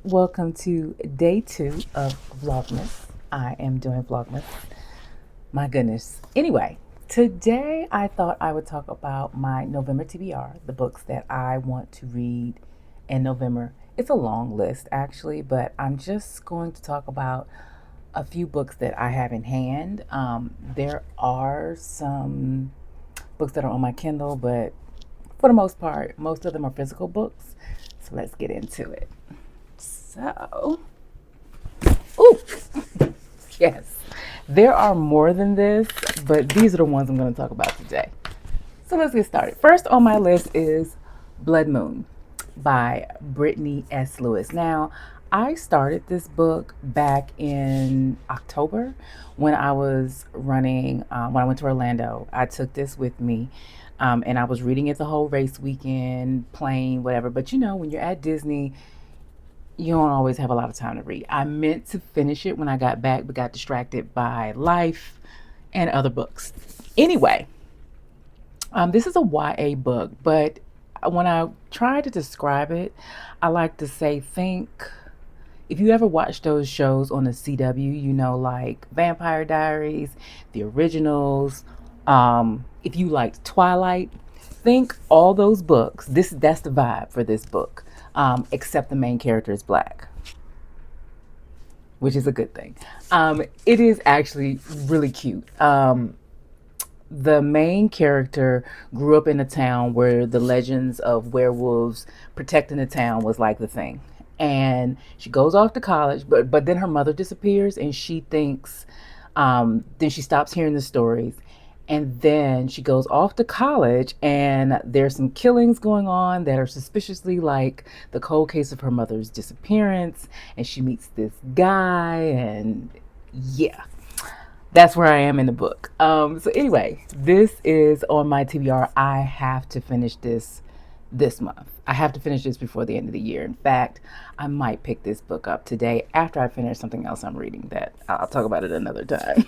Welcome to day 2 of Vlogmas. I am doing Vlogmas. My goodness. Anyway, today I thought I would talk about my November TBR, the books that I want to read in November. It's a long list actually, but I'm just going to talk about a few books that I have in hand. There are some books that are on my Kindle, but for the most part, most of them are physical books. So let's get into it. So, ooh, yes, there are more than this, but these are the ones I'm going to talk about today. So let's get started. First on my list is Blood Moon by Britney S. Lewis. Now, I started this book back in October when I was running, when I went to Orlando. I took this with me. And I was reading it the whole race weekend, playing, whatever. But you know, when you're at Disney, you don't always have a lot of time to read. I meant to finish it when I got back, but got distracted by life and other books. Anyway, this is a YA book, but when I try to describe it, I like to say, think if you ever watch those shows on the CW, you know, like Vampire Diaries, the originals, if you liked Twilight, think all those books. That's the vibe for this book, except the main character is black, which is a good thing. It is actually really cute. The main character grew up in a town where the legends of werewolves protecting the town was like the thing. And she goes off to college, but then her mother disappears, and she thinks, then she stops hearing the stories, and then she goes off to college, and there's some killings going on that are suspiciously like the cold case of her mother's disappearance, and she meets this guy, and yeah, that's where I am in the book. So anyway, this is on my TBR. I have to finish this month. I have to finish this before the end of the year. In fact, I might pick this book up today after I finish something else I'm reading that I'll talk about it another time.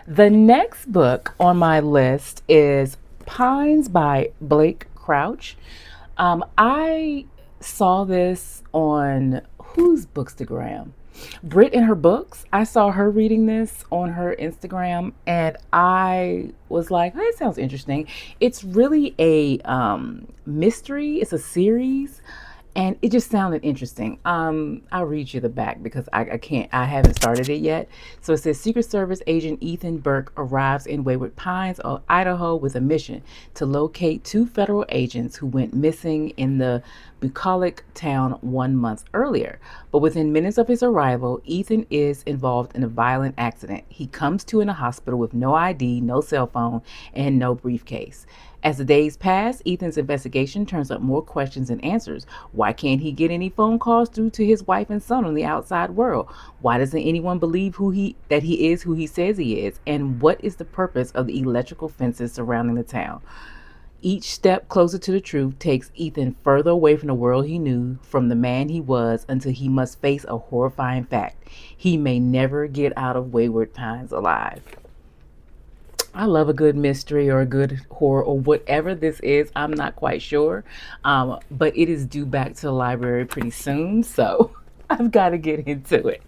The next book on my list is Pines by Blake Crouch. I saw this on whose Bookstagram? Brit in her books. I saw her reading this on her Instagram, and I was like, oh, that sounds interesting. It's really a mystery. It's a series, and it just sounded interesting. I'll read you the back because I haven't started it yet. So it says Secret Service agent Ethan Burke arrives in Wayward Pines, Idaho, with a mission to locate 2 federal agents who went missing in the bucolic town 1 month earlier. But within minutes of his arrival, Ethan is involved in a violent accident. He comes to in a hospital with no ID, no cell phone, and no briefcase. As the days pass, Ethan's investigation turns up more questions than answers. Why can't he get any phone calls through to his wife and son on the outside world? Why doesn't anyone believe that he is who he says he is? And what is the purpose of the electrical fences surrounding the town? Each step closer to the truth takes Ethan further away from the world he knew, from the man he was, until he must face a horrifying fact. He may never get out of Wayward Pines alive. I love a good mystery or a good horror or whatever this is. I'm not quite sure, but it is due back to the library pretty soon, so I've got to get into it.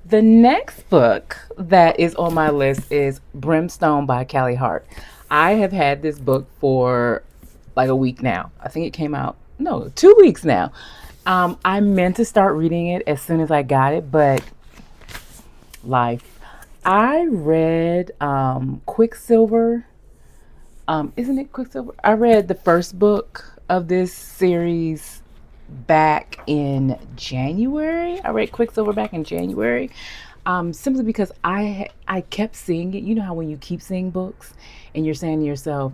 The next book that is on my list is Brimestone by Callie Hart. I have had this book for like a week now. I think it came out, no, 2 weeks now. I meant to start reading it as soon as I got it, but life. I read Quicksilver. Isn't it Quicksilver? I read the first book of this series back in January. I read Quicksilver back in January, simply because I kept seeing it. You know how when you keep seeing books and you're saying to yourself,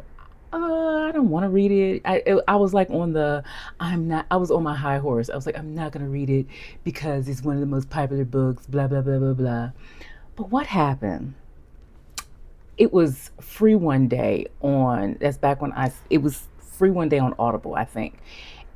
I don't want to read it. I was like I was on my high horse. I was like, I'm not going to read it because it's one of the most popular books, blah, blah, blah, blah, blah. But what happened? It was free one day that's back when it was free one day on Audible, I think.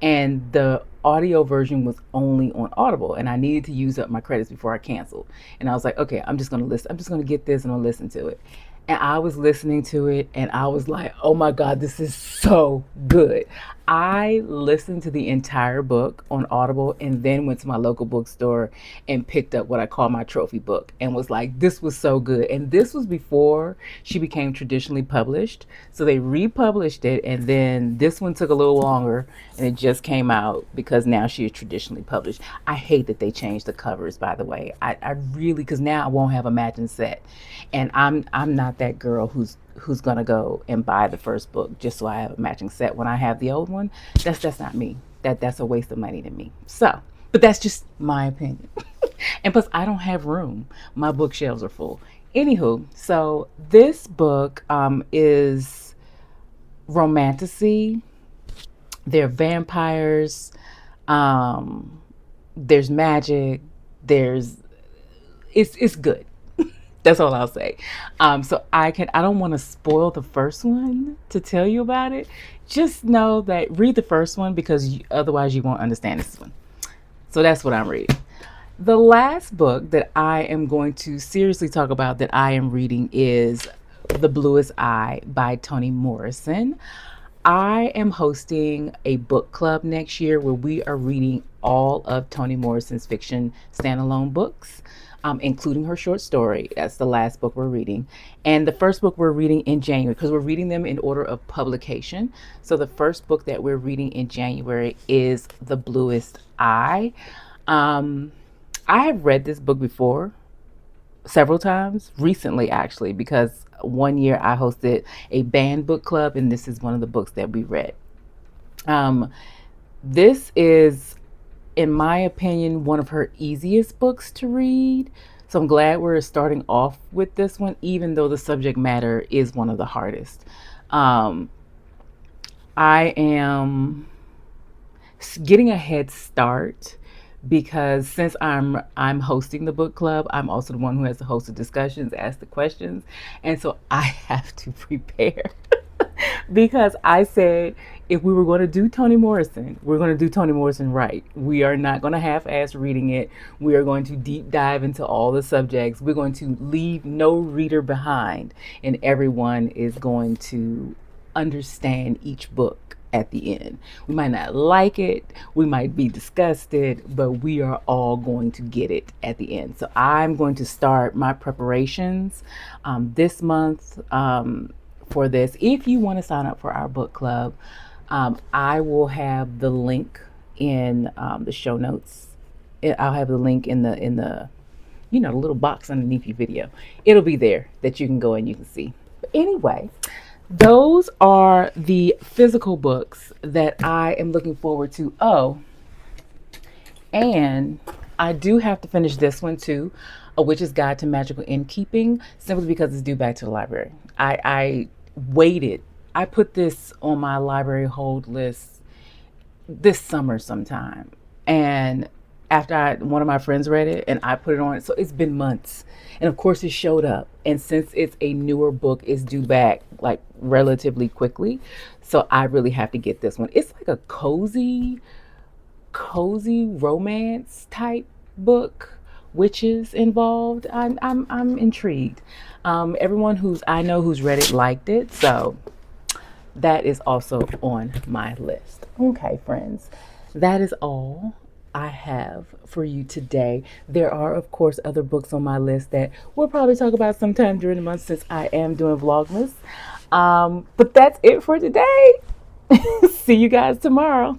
And the audio version was only on Audible, and I needed to use up my credits before I canceled. And I was like, okay, I'm just going to listen. I'm just going to get this and I'll listen to it. And I was listening to it and I was like, oh my God, this is so good. I listened to the entire book on Audible and then went to my local bookstore and picked up what I call my trophy book and was like, this was so good. And this was before she became traditionally published. So they republished it, and then this one took a little longer and it just came out because now she is traditionally published. I hate that they changed the covers, by the way. I really, because now I won't have a matching set. And I'm not that girl who's gonna go and buy the first book just so I have a matching set when I have the old one. That's not me. That's a waste of money to me. So, but that's just my opinion. And plus, I don't have room. My bookshelves are full. Anywho, so this book is romantasy. They're vampires. Um, there's magic. There's it's good. That's all I'll say. So I don't want to spoil the first one to tell you about it. Just know that read the first one because otherwise you won't understand this one. So that's what I'm reading. The last book that I am going to seriously talk about that I am reading is The Bluest Eye by Toni Morrison. I am hosting a book club next year where we are reading all of Toni Morrison's fiction standalone books, including her short story. That's the last book we're reading. And the first book we're reading in January, because we're reading them in order of publication. So the first book that we're reading in January is The Bluest Eye. I have read this book before several times, recently actually, because one year I hosted a band book club and this is one of the books that we read. This is, in my opinion, one of her easiest books to read. So I'm glad we're starting off with this one, even though the subject matter is one of the hardest. Um, I am getting a head start because since I'm hosting the book club, I'm also the one who has to host the discussions, ask the questions, and so I have to prepare. Because I said if we were going to do Toni Morrison, we're going to do Toni Morrison right. We are not going to half-ass reading it. We are going to deep dive into all the subjects. We're going to leave no reader behind, and everyone is going to understand each book at the end. We might not like it, we might be disgusted, but we are all going to get it at the end. So I'm going to start my preparations this month for this. If you want to sign up for our book club, I will have the link in the show notes. I'll have the link in the the little box underneath your video. It'll be there that you can go and you can see. But anyway, those are the physical books that I am looking forward to. Oh, and I do have to finish this one too, A Witch's Guide to Magical Inkeeping, simply because it's due back to the library. I waited. I put this on my library hold list this summer sometime. And after one of my friends read it and I put it on it, so it's been months. And of course it showed up. And since it's a newer book, it's due back like relatively quickly. So I really have to get this one. It's like a cozy romance type book, witches involved. I'm intrigued. Everyone I know who's read it liked it, so that is also on my list. Okay, friends, that is all I have for you today. There are, of course, other books on my list that we'll probably talk about sometime during the month since I am doing Vlogmas. But that's it for today. See you guys tomorrow.